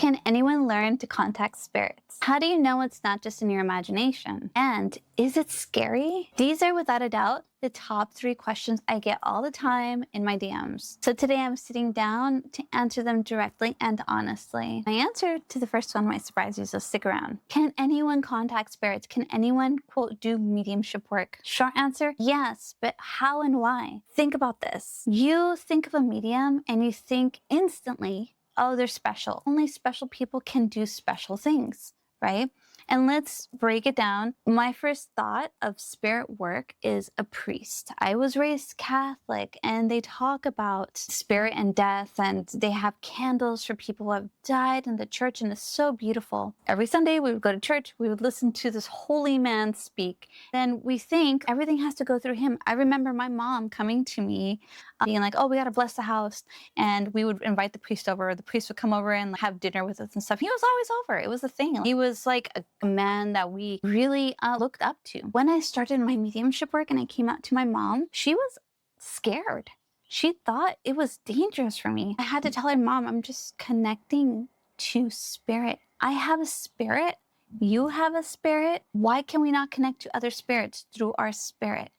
Can anyone learn to contact spirits? How do you know it's not just in your imagination? And is it scary? These are without a doubt the top 3 questions I get all the time in my DMs. So today I'm sitting down to answer them directly and honestly. My answer to the first one might surprise you, so stick around. Can anyone contact spirits? Can anyone, quote, do mediumship work? Short answer, yes, but how and why? Think about this. You think of a medium and you think instantly, oh, they're special. Only special people can do special things, right? And let's break it down. My first thought of spirit work is a priest. I was raised Catholic, and they talk about spirit and death, and they have candles for people who have died in the church, and it's so beautiful. Every Sunday we would go to church, we would listen to this holy man speak. Then we think everything has to go through him. I remember my mom coming to me being like, oh, we got to bless the house. And we would invite the priest over, or the priest would come over and have dinner with us and stuff. He was always over. It was a thing. He was like a man that we really looked up to. When I started my mediumship work and I came out to my mom, she was scared. She thought it was dangerous for me. I had to tell her, Mom, I'm just connecting to spirit. I have a spirit. You have a spirit. Why can we not connect to other spirits through our spirit?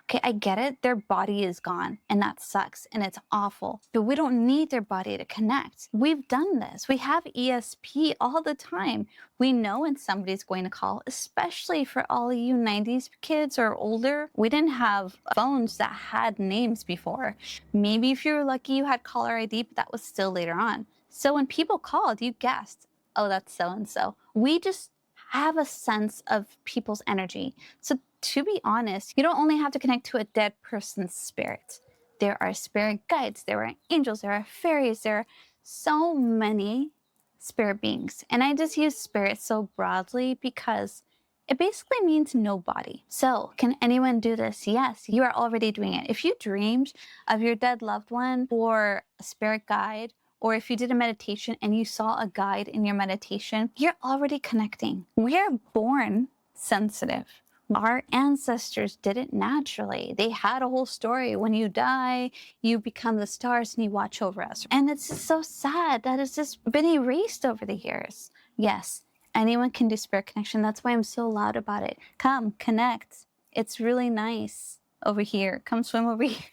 Okay, I get it. Their body is gone, and that sucks, and it's awful. But we don't need their body to connect. We've done this. We have ESP all the time. We know when somebody's going to call, especially for all of you 90s kids or older. We didn't have phones that had names before. Maybe if you were lucky, you had caller ID, but that was still later on. So when people called, you guessed, oh, that's so-and-so. We just have a sense of people's energy. So to be honest, you don't only have to connect to a dead person's spirit. There are spirit guides, there are angels, there are fairies, there are so many spirit beings. And I just use spirit so broadly because it basically means nobody. So can anyone do this? Yes, you are already doing it. If you dreamed of your dead loved one or a spirit guide, or if you did a meditation and you saw a guide in your meditation, you're already connecting. We're born sensitive. Our ancestors did it naturally. They had a whole story. When you die, you become the stars and you watch over us. And it's just so sad that it's just been erased over the years. Yes, anyone can do spirit connection. That's why I'm so loud about it. Come, connect. It's really nice over here. Come swim over here.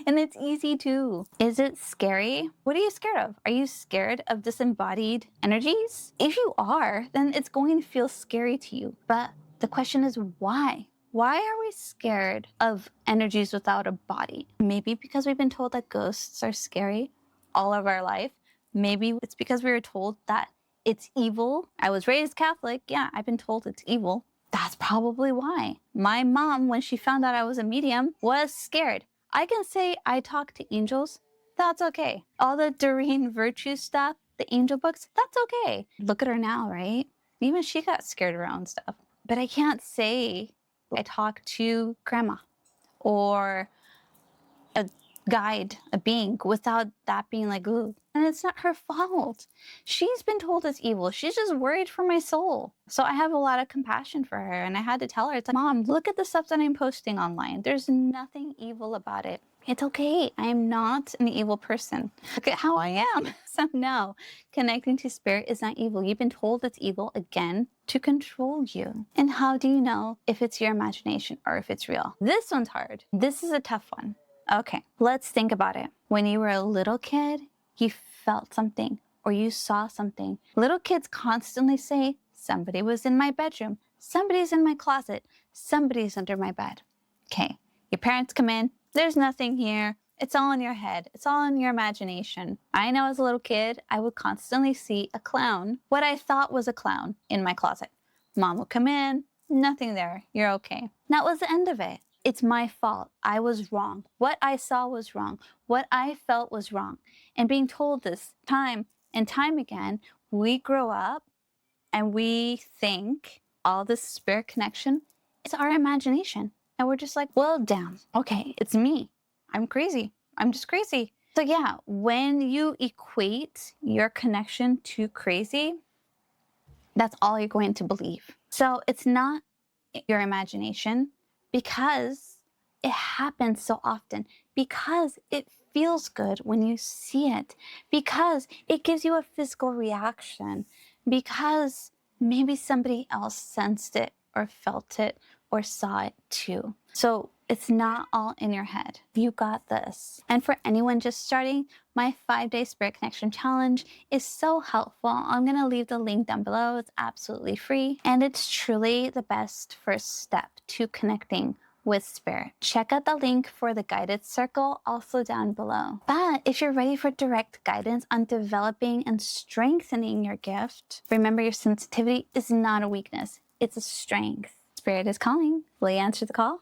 And it's easy too. Is it scary? What are you scared of? Are you scared of disembodied energies? If you are, then it's going to feel scary to you. But the question is why? Why are we scared of energies without a body? Maybe because we've been told that ghosts are scary all of our life. Maybe it's because we were told that it's evil. I was raised Catholic. Yeah, I've been told it's evil. That's probably why. My mom, when she found out I was a medium, was scared. I can say I talk to angels. That's okay. All the Doreen Virtue stuff, the angel books, that's okay. Look at her now, right? Even she got scared of her own stuff. But I can't say I talk to grandma or a guide, a being, without that being like, ooh. And it's not her fault. She's been told it's evil. She's just worried for my soul. So I have a lot of compassion for her. And I had to tell her, it's like, Mom, look at the stuff that I'm posting online. There's nothing evil about it. It's okay. I am not an evil person. Look at how I am. So no, connecting to spirit is not evil. You've been told it's evil, again, to control you. And how do you know if it's your imagination or if it's real? This one's hard. This is a tough one. Okay, let's think about it. When you were a little kid, you felt something or you saw something. Little kids constantly say, somebody was in my bedroom, somebody's in my closet, somebody's under my bed. Okay, your parents come in, there's nothing here. It's all in your head. It's all in your imagination. I know as a little kid, I would constantly see a clown, what I thought was a clown, in my closet. Mom would come in, nothing there, you're okay. That was the end of it. It's my fault. I was wrong. What I saw was wrong. What I felt was wrong. And being told this time and time again, we grow up and we think all this spirit connection is our imagination. And we're just like, well, damn, okay, it's me. I'm crazy. I'm just crazy. So yeah, when you equate your connection to crazy, that's all you're going to believe. So it's not your imagination because it happens so often, because it feels good when you see it because it gives you a physical reaction, because maybe somebody else sensed it or felt it or saw it too. So it's not all in your head. You got this. And for anyone just starting, my 5-day Spirit Connection Challenge is so helpful. I'm gonna leave the link down below. It's absolutely free. And it's truly the best first step to connecting with spirit. Check out the link for the guided circle also down below. But if you're ready for direct guidance on developing and strengthening your gift, remember your sensitivity is not a weakness, it's a strength. Spirit is calling. Will you answer the call?